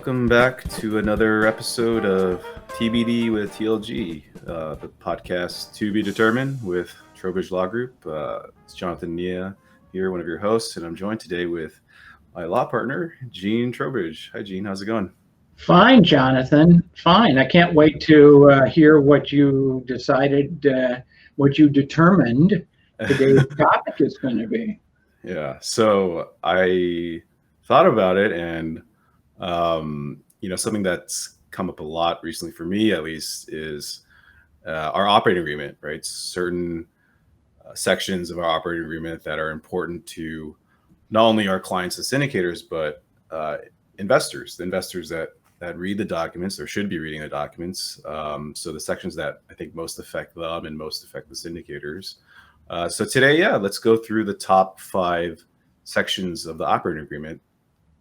welcome back to another episode of TBD with TLG, the podcast to be determined with Trowbridge Law Group. It's Jonathan Nieh here, one of your hosts, and I'm joined today with my law partner, Gene Trowbridge. Hi, Gene. How's it going? Fine, Jonathan. Fine. I can't wait to hear what you decided, what you determined today's topic is going to be. Yeah. So I thought about it, and something that's come up a lot recently for me, at least, is our operating agreement. Right, certain sections of our operating agreement that are important to not only our clients and syndicators, but investors, the investors that read the documents or should be reading the documents. So the sections that I think most affect them and most affect the syndicators. So today, let's go through the top 5 sections of the operating agreement.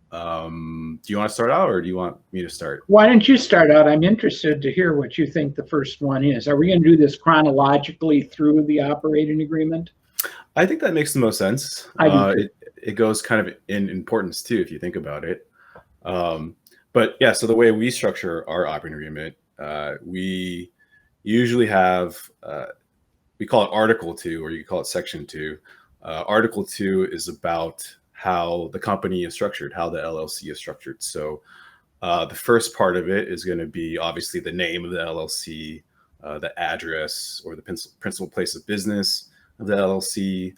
Do you want to start out, or do you want me to start? Why don't you start out? I'm interested to hear what you think the first one is. Are we going to do this chronologically through the operating agreement? I think that makes the most sense. It goes kind of in importance too, if you think about it. But yeah, so the way we structure our operating agreement, we usually have, we call it Article 2, or you call it Section 2. Article 2 is about how the company is structured, how the LLC is structured. So the first part of it is going to be obviously the name of the LLC, the address or the principal place of business of the LLC.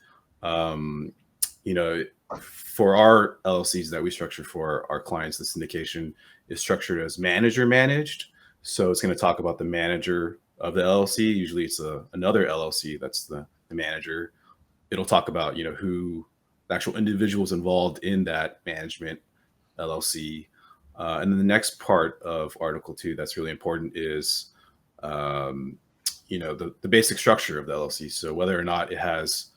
For our LLCs that we structure for our clients, the syndication is structured as manager managed. So it's going to talk about the manager of the LLC. Usually it's another LLC that's the manager. It'll talk about, who the actual individuals involved in that management LLC. And then the next part of Article 2 that's really important is, the basic structure of the LLC. So whether or not it has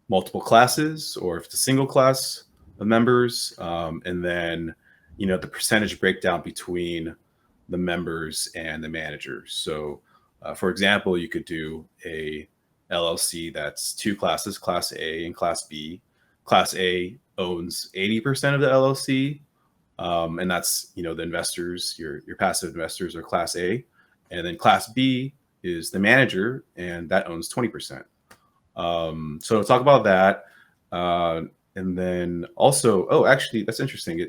multiple classes or if it's a single class of members, and then, the percentage breakdown between the members and the managers. So, for example, you could do a LLC that's 2 classes, Class A and Class B. Class A owns 80% of the LLC, and that's, the investors, your passive investors are Class A, and then Class B is the manager, and that owns 20%. So talk about that, and then also, actually, that's interesting.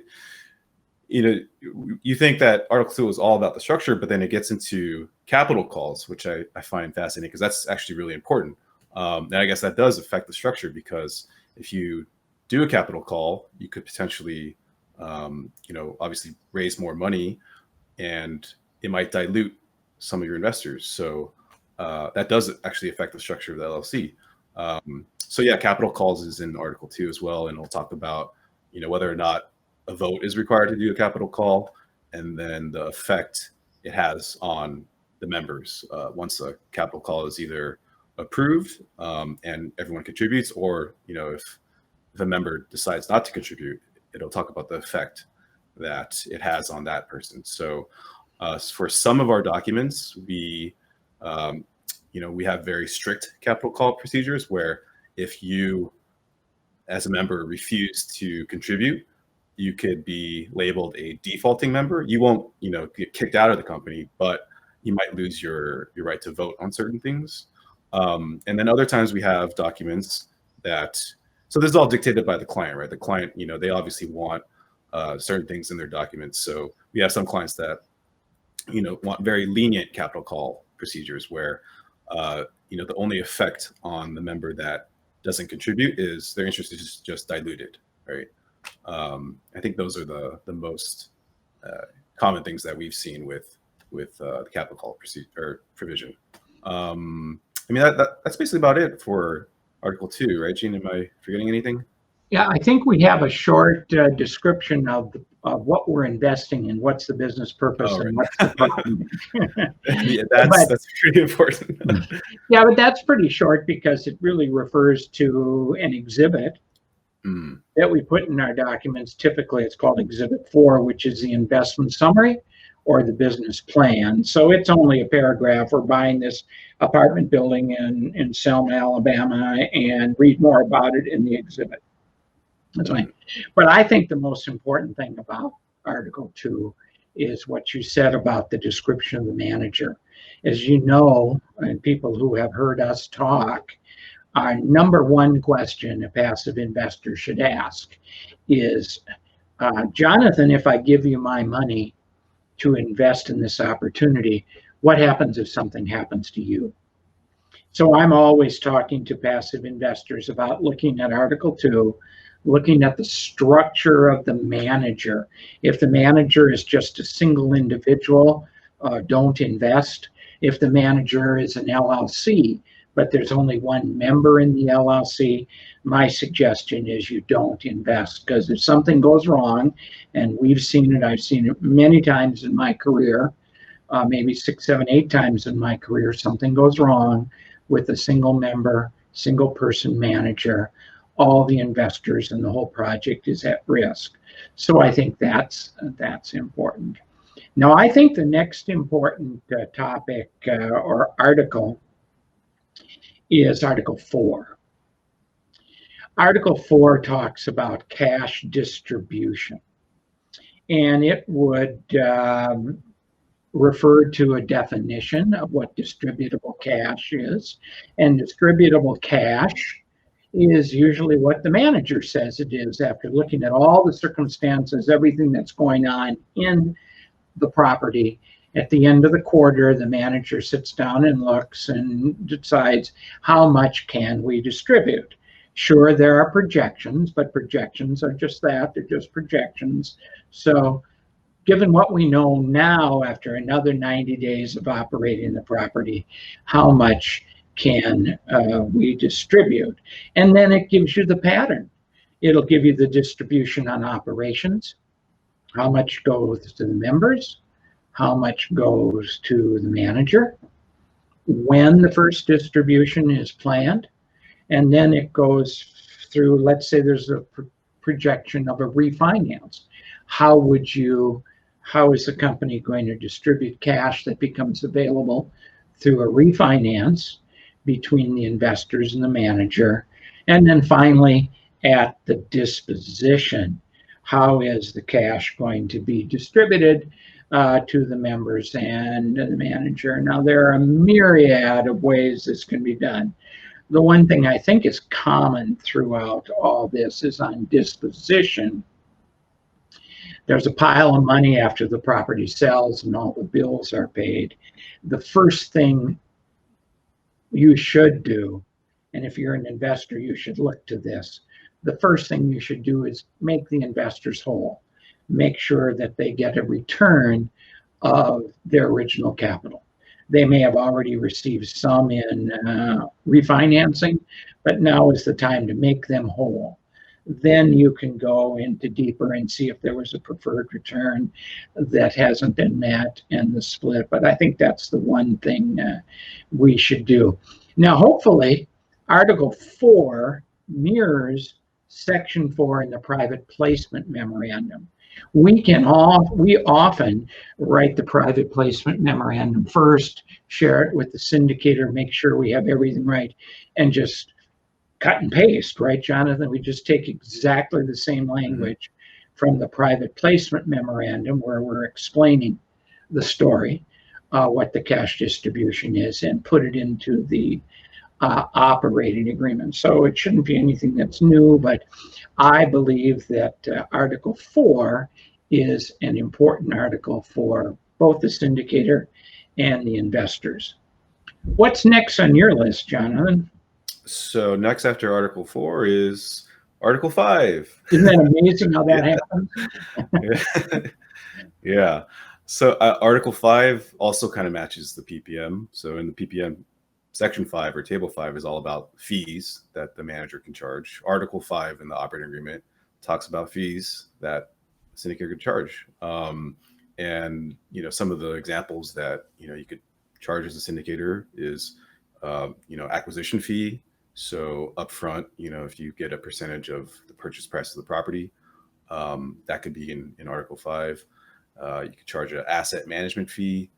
You think that Article 2 is all about the structure, but then it gets into capital calls, which I find fascinating because that's actually really important. And I guess that does affect the structure, because if you do a capital call, you could potentially, obviously raise more money, and it might dilute some of your investors. So that does actually affect the structure of the LLC. Capital calls is in Article 2 as well, and we'll talk about, whether or not a vote is required to do a capital call, and then the effect it has on the members once a capital call is either approved and everyone contributes, or if a member decides not to contribute, it'll talk about the effect that it has on that person. So for some of our documents, we have very strict capital call procedures where if you as a member refuse to contribute, you could be labeled a defaulting member. You won't get kicked out of the company, but you might lose your right to vote on certain things. And then other times we have documents that, so this is all dictated by the client, right? The client, they obviously want certain things in their documents. So we have some clients that, want very lenient capital call procedures where, the only effect on the member that doesn't contribute is their interest is just diluted, right? I think those are the most common things that we've seen with the capital call procedure or provision. That's basically about it for Article 2, right, Gene? Am I forgetting anything? Yeah, I think we have a short description of what we're investing in, what's the business purpose, and what's the problem. Yeah, that's pretty important. Yeah, but that's pretty short because it really refers to an exhibit that we put in our documents. Typically, it's called Exhibit 4, which is the investment summary or the business plan. So it's only a paragraph. We're buying this apartment building in Selma, Alabama, and read more about it in the exhibit. That's right. But I think the most important thing about Article 2 is what you said about the description of the manager. As you know, and people who have heard us talk, our number one question a passive investor should ask is, Jonathan, if I give you my money to invest in this opportunity, what happens if something happens to you? So I'm always talking to passive investors about looking at Article 2, looking at the structure of the manager. If the manager is just a single individual, don't invest. If the manager is an LLC, but there's only one member in the LLC, my suggestion is you don't invest, because if something goes wrong, and we've seen it, I've seen it many times in my career, maybe 6, 7, 8 times in my career, something goes wrong with a single member, single person manager, all the investors and the whole project is at risk. So I think that's important. Now, I think the next important topic or article is Article 4. Article 4 talks about cash distribution, and it would refer to a definition of what distributable cash is. And distributable cash is usually what the manager says it is after looking at all the circumstances, everything that's going on in the property. At the end of the quarter, the manager sits down and looks and decides how much can we distribute. Sure, there are projections, but projections are just that, they're just projections. So given what we know now after another 90 days of operating the property, how much can we distribute? And then it gives you the pattern. It'll give you the distribution on operations, how much goes to the members, how much goes to the manager, when the first distribution is planned, and then it goes through, let's say there's a projection of a refinance. How is the company going to distribute cash that becomes available through a refinance between the investors and the manager? And then finally, at the disposition, how is the cash going to be distributed to the members and the manager? Now, there are a myriad of ways this can be done. The one thing I think is common throughout all this is on disposition. There's a pile of money after the property sells and all the bills are paid. The first thing you should do, and if you're an investor, you should look to this. The first thing you should do is make the investors whole. Make sure that they get a return of their original capital. They may have already received some in refinancing, but now is the time to make them whole. Then you can go into deeper and see if there was a preferred return that hasn't been met and the split. But I think that's the one thing we should do. Now, hopefully, Article 4 mirrors Section 4 in the private placement memorandum. We often write the private placement memorandum first, share it with the syndicator, make sure we have everything right, and just cut and paste, right, Jonathan? We just take exactly the same language from the private placement memorandum where we're explaining the story, what the cash distribution is, and put it into the operating agreement. So it shouldn't be anything that's new, but I believe that Article 4 is an important article for both the syndicator and the investors. What's next on your list, Jonathan? So next after Article 4 is Article 5. Isn't that amazing how that happens? Yeah. So Article 5 also kind of matches the PPM. So in the PPM, Section 5 or Table 5 is all about fees that the manager can charge. Article 5 in the operating agreement talks about fees that the syndicator can charge. And, some of the examples that, you could charge as a syndicator is, acquisition fee. So upfront, if you get a percentage of the purchase price of the property, that could be in Article 5. You could charge an asset management fee.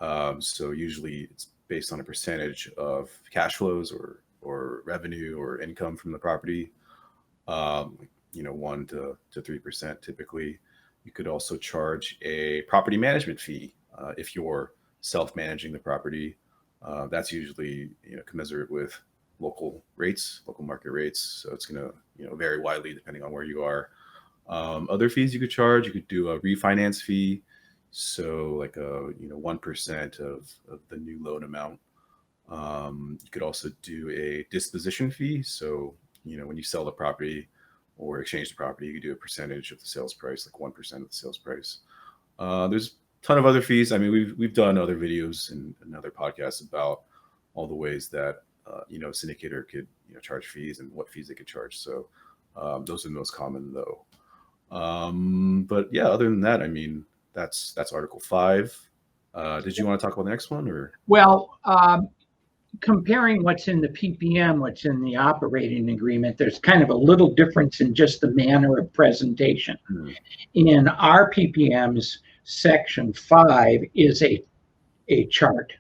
So usually it's based on a percentage of cash flows or revenue or income from the property, 1 to 3% typically. You could also charge a property management fee if you're self-managing the property. That's usually commensurate with local rates, local market rates. So it's going to vary widely depending on where you are. Other fees you could charge, you could do a refinance fee. So like a 1% of the new loan amount. You could also do a disposition fee. So when you sell the property or exchange the property, you could do a percentage of the sales price, like 1% of the sales price. There's a ton of other fees. I mean, we've done other videos and other podcasts about all the ways that a syndicator could charge fees and what fees they could charge. So those are the most common though. But yeah, other than that, I mean, that's Article 5. Did you want to talk about the next one, or? Well, comparing what's in the PPM, what's in the operating agreement, there's kind of a little difference in just the manner of presentation. In our PPMs, Section 5 is a chart.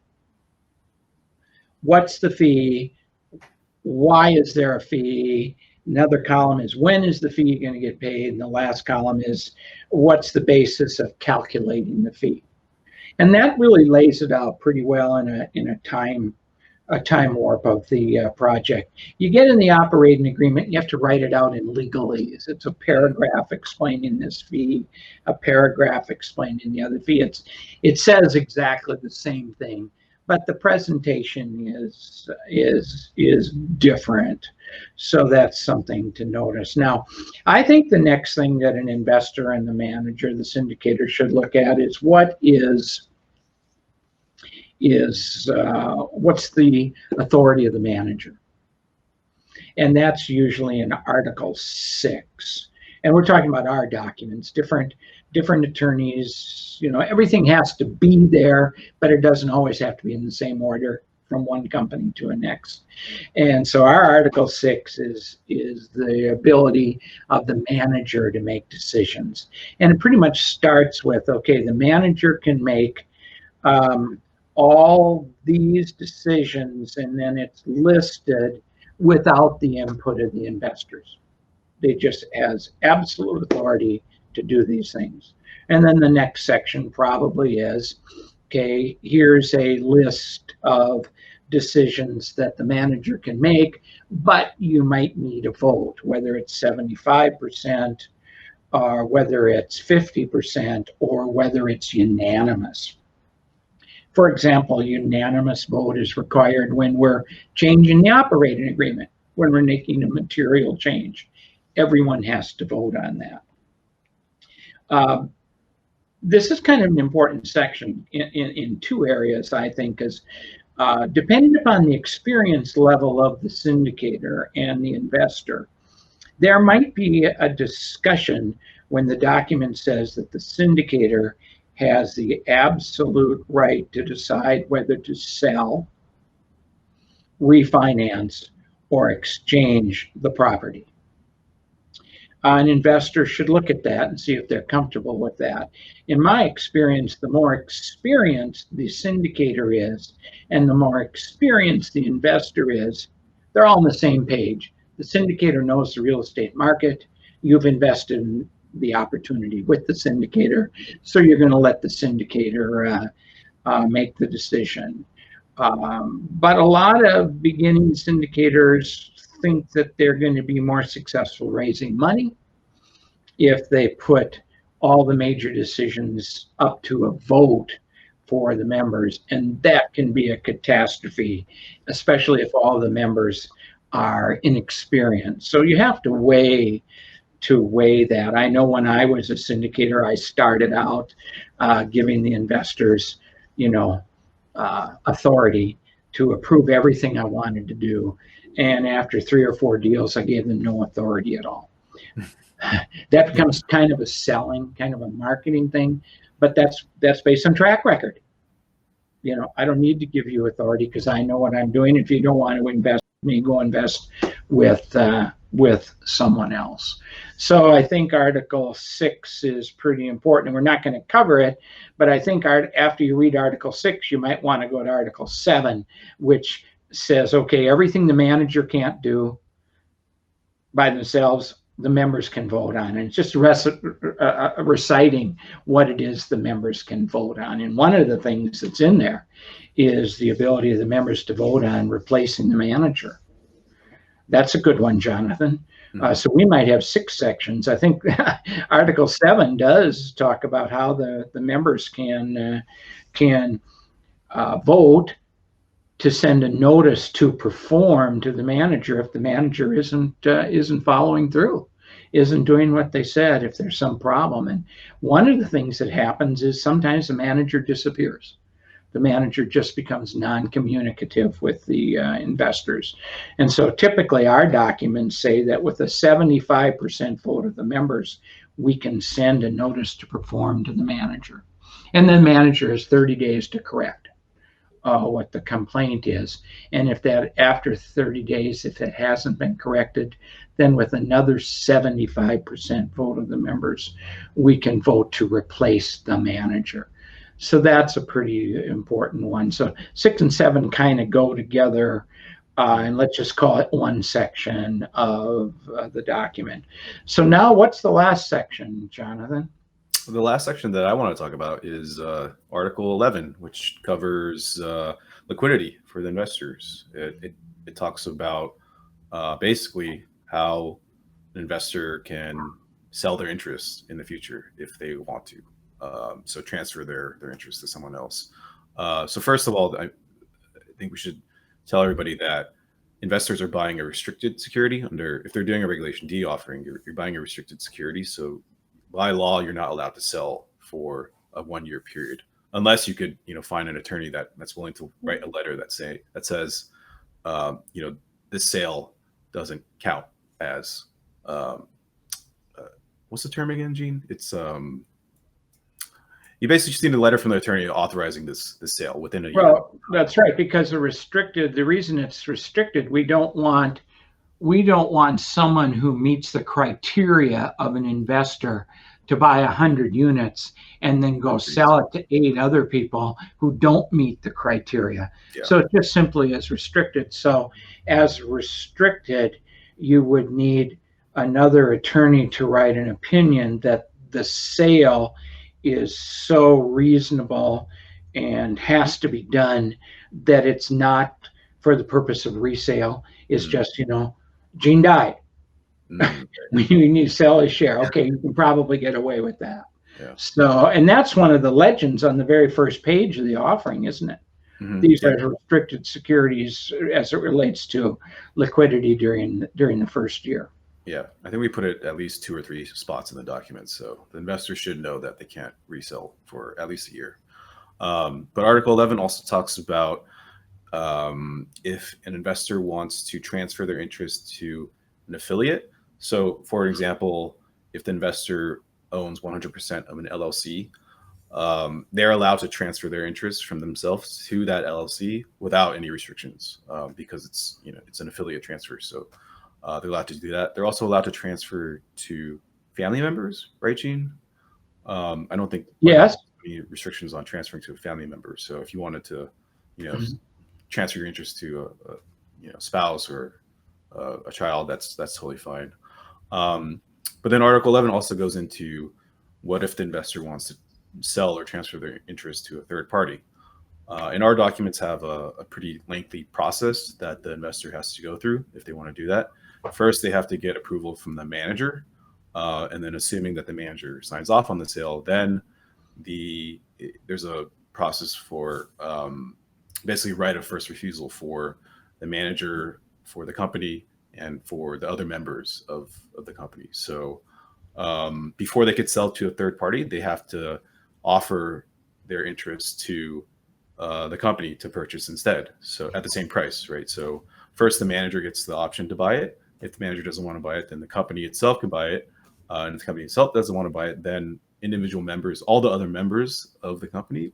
What's the fee? Why is there a fee? Another column is when is the fee going to get paid? And the last column is what's the basis of calculating the fee? And that really lays it out pretty well in a time warp of the project. You get in the operating agreement, you have to write it out in legalese. It's a paragraph explaining this fee, a paragraph explaining the other fee. It says exactly the same thing, but the presentation is different. So that's something to notice. Now, I think the next thing that an investor and the manager, the syndicator, should look at is what's the authority of the manager, and that's usually in Article 6. And we're talking about our documents. Different attorneys, everything has to be there, but it doesn't always have to be in the same order from one company to the next. And so our Article 6 is the ability of the manager to make decisions, and it pretty much starts with, okay, the manager can make all these decisions, and then it's listed without the input of the investors. They just has absolute authority to do these things. And then the next section probably is, okay, here's a list of decisions that the manager can make, but you might need a vote, whether it's 75% or whether it's 50% or whether it's unanimous. For example, unanimous vote is required when we're changing the operating agreement, when we're making a material change. Everyone has to vote on that. This is kind of an important section in two areas, I think, because depending upon the experience level of the syndicator and the investor, there might be a discussion when the document says that the syndicator has the absolute right to decide whether to sell, refinance, or exchange the property. An investor should look at that and see if they're comfortable with that. In my experience, the more experienced the syndicator is and the more experienced the investor is, they're all on the same page. The syndicator knows the real estate market. You've invested in the opportunity with the syndicator, so you're going to let the syndicator make the decision. But a lot of beginning syndicators think that they're going to be more successful raising money if they put all the major decisions up to a vote for the members, and that can be a catastrophe, especially if all the members are inexperienced. So you have to weigh that. I know when I was a syndicator, I started out giving the investors, authority to approve everything I wanted to do. And after 3 or 4 deals, I gave them no authority at all. That becomes kind of a selling, kind of a marketing thing, but that's based on track record. I don't need to give you authority because I know what I'm doing. If you don't want to invest with me, go invest with someone else. So I think Article 6 is pretty important. We're not going to cover it, but I think after you read Article 6, you might want to go to Article 7, which says, okay, everything the manager can't do by themselves, the members can vote on. And it's just reciting what it is the members can vote on. And one of the things that's in there is the ability of the members to vote on replacing the manager. That's a good one, Jonathan. So we might have 6 sections. I think Article 7 does talk about how the members can vote to send a notice to perform to the manager if the manager isn't following through, isn't doing what they said, if there's some problem. And one of the things that happens is sometimes the manager disappears. The manager just becomes non-communicative with the investors. And so typically our documents say that with a 75% vote of the members, we can send a notice to perform to the manager. And then the manager has 30 days to correct what the complaint is. And if that, after 30 days, if it hasn't been corrected, then with another 75% vote of the members, we can vote to replace the manager. So that's a pretty important one. So 6 and 7 kind of go together, and let's just call it one section of the document. So now what's the last section, Jonathan? The last section that I want to talk about is Article 11, which covers liquidity for the investors. It talks about basically how an investor can sell their interests in the future if they want to. So transfer their interest to someone else. So first of all, I think we should tell everybody that investors are buying a restricted security if they're doing a Regulation D offering, you're buying a restricted security. So by law, you're not allowed to sell for a 1-year period, unless you could, find an attorney that's willing to write a letter that says, this sale doesn't count as, what's the term again, Gene? It's, you basically just need a letter from the attorney authorizing this sale within a year. Well, that's right, because the reason it's restricted, we don't want someone who meets the criteria of an investor to buy 100 units and then go sell it to 8 other people who don't meet the criteria. Yeah. So it just simply is restricted. So as restricted, you would need another attorney to write an opinion that the sale is so reasonable and has to be done that it's not for the purpose of resale. It's just, Gene died. We need to sell his share. Okay, you can probably get away with that. Yeah. So, and that's one of the legends on the very first page of the offering, isn't it? These are restricted securities as it relates to liquidity during the first year. Yeah, I think we put it at least 2 or 3 spots in the document, so the investors should know that they can't resell for at least a year. But Article 11 also talks about if an investor wants to transfer their interest to an affiliate. So, for example, if the investor owns 100% of an LLC, they're allowed to transfer their interest from themselves to that LLC without any restrictions, because it's an affiliate transfer. So they're allowed to do that. They're also allowed to transfer to family members, right, Gene? I don't think any restrictions on transferring to a family member. So if you wanted to, transfer your interest to a spouse or a child, that's totally fine. But then Article 11 also goes into what if the investor wants to sell or transfer their interest to a third party. And our documents have a pretty lengthy process that the investor has to go through if they want to do that. First, they have to get approval from the manager, and then assuming that the manager signs off on the sale, then there's a process for basically right of first refusal for the manager, for the company, and for the other members of the company. So before they could sell to a third party, they have to offer their interest to the company to purchase instead. So at the same price, right? So first the manager gets the option to buy it. If the manager doesn't want to buy it, then the company itself can buy it. And if the company itself doesn't want to buy it, then individual members, all the other members of the company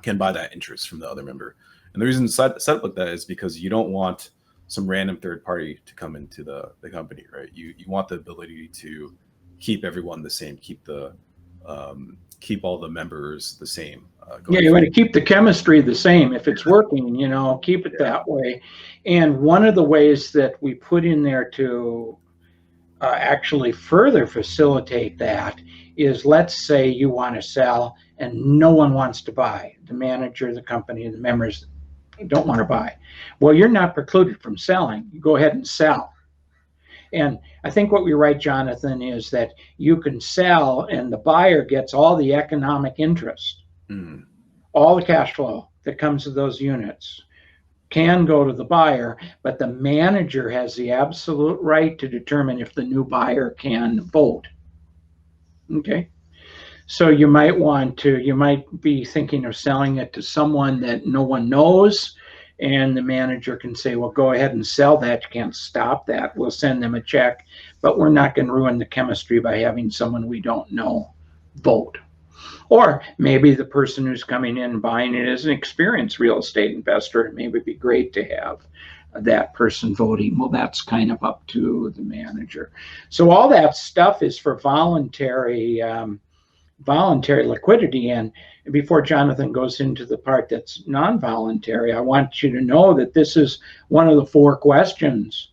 can buy that interest from the other member. And the reason it's set up like that is because you don't want some random third party to come into the company, right? You want the ability to keep everyone the same, keep all the members the same. You want to keep the chemistry the same. If it's working, keep it that way. And one of the ways that we put in there to actually further facilitate that is, let's say you want to sell and no one wants to buy. The manager, the company, the members don't want to buy. Well, you're not precluded from selling. You go ahead and sell. And I think what we write, Jonathan, is that you can sell and the buyer gets all the economic interest, all the cash flow that comes with those units can go to the buyer, but the manager has the absolute right to determine if the new buyer can vote. Okay. So you might be thinking of selling it to someone that no one knows, and the manager can say, well, go ahead and sell that. You can't stop that. We'll send them a check, but we're not going to ruin the chemistry by having someone we don't know vote. Or maybe the person who's coming in and buying it is an experienced real estate investor. It may be great to have that person voting. Well, that's kind of up to the manager. So all that stuff is for voluntary liquidity. And before Jonathan goes into the part that's non-voluntary, I want you to know that this is one of the 4 questions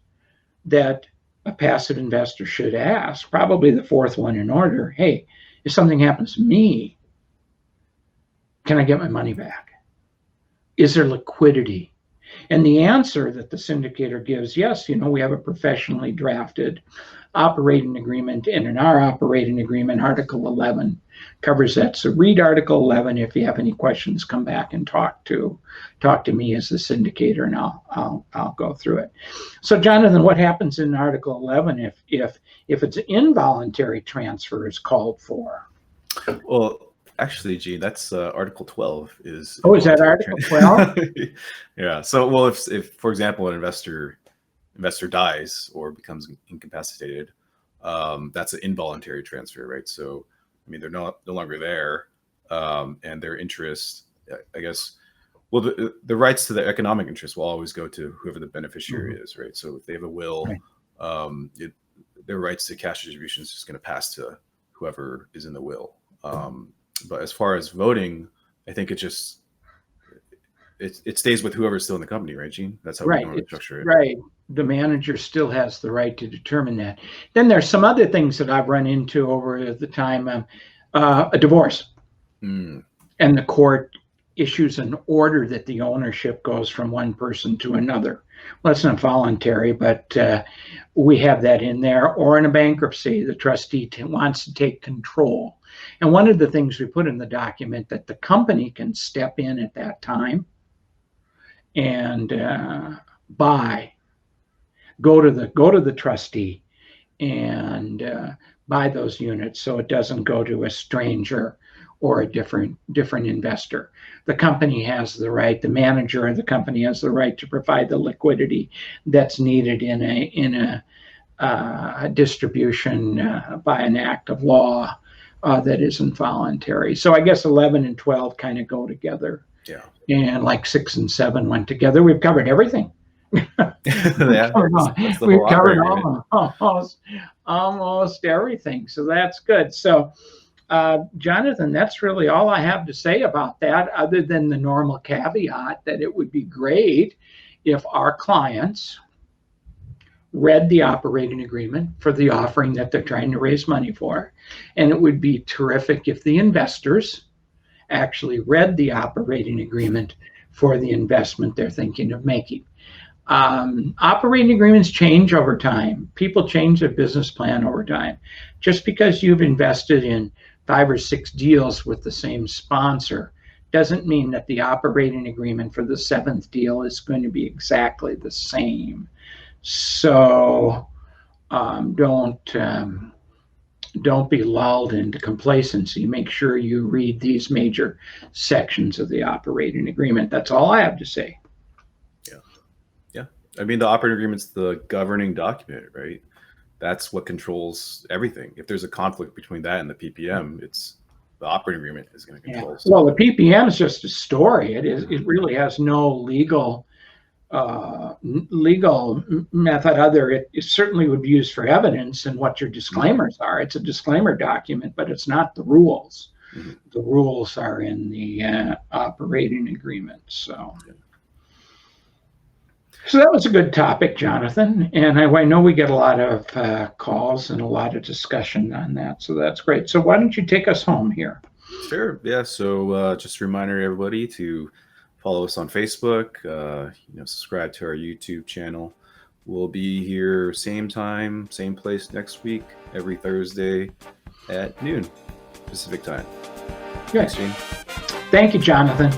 that a passive investor should ask, probably the 4th one in order. Hey, if something happens to me, can I get my money back? Is there liquidity? And the answer that the syndicator gives, yes, we have a professionally drafted operating agreement, and in our operating agreement, Article 11 covers that. So read Article 11. If you have any questions, come back and talk to me as the syndicator, and I'll go through it. So Jonathan, what happens in Article 11 if it's an involuntary transfer is called for? Well, actually, Gene, that's Article 12 is. Oh, is that Article 12? Yeah. So, well, if for example, an investor dies or becomes incapacitated, that's an involuntary transfer, right? So, I mean, they're no longer there, and their interest, I guess, well, the rights to the economic interest will always go to whoever the beneficiary is, right? So, if they have a will, right, their rights to cash distribution is just going to pass to whoever is in the will. But as far as voting, I think it stays with whoever's still in the company, right, Gene? That's how we normally structure it. Right. The manager still has the right to determine that. Then there's some other things that I've run into over the time. A divorce, and the court issues an order that the ownership goes from one person to another. Well, that's not voluntary, but we have that in there. Or in a bankruptcy, the trustee wants to take control. And one of the things we put in the document that the company can step in at that time and go to the trustee and buy those units, so it doesn't go to a stranger or a different investor. The company has the right, the manager of the company has the right to provide the liquidity that's needed in a distribution by an act of law that isn't voluntary. So I guess 11 and 12 kind of go together. Yeah. And like 6 and 7 went together. We've covered everything. Yeah, we've covered almost everything. So that's good. So Jonathan, that's really all I have to say about that, other than the normal caveat that it would be great if our clients read the operating agreement for the offering that they're trying to raise money for. And it would be terrific if the investors actually read the operating agreement for the investment they're thinking of making. Operating agreements change over time. People change their business plan over time. Just because you've invested in 5 or 6 deals with the same sponsor doesn't mean that the operating agreement for the 7th deal is going to be exactly the same. So don't be lulled into complacency. Make sure you read these major sections of the operating agreement. That's all I have to say. Yeah. I mean, the operating agreement's the governing document, right? That's what controls everything. If there's a conflict between that and the PPM, it's the operating agreement is going to control. Yeah. Well, the PPM is just a story. It really has no legal method other. It certainly would be used for evidence and what your disclaimers are. It's a disclaimer document, but it's not the rules. Mm-hmm. The rules are in the operating agreement. So So that was a good topic, Jonathan. And I know we get a lot of calls and a lot of discussion on that. So that's great. So why don't you take us home here? Sure. Yeah. So just a reminder, everybody, to follow us on Facebook. Subscribe to our YouTube channel. We'll be here same time, same place next week, every Thursday at noon Pacific time. Good. Thanks, Gene. Thank you, Jonathan.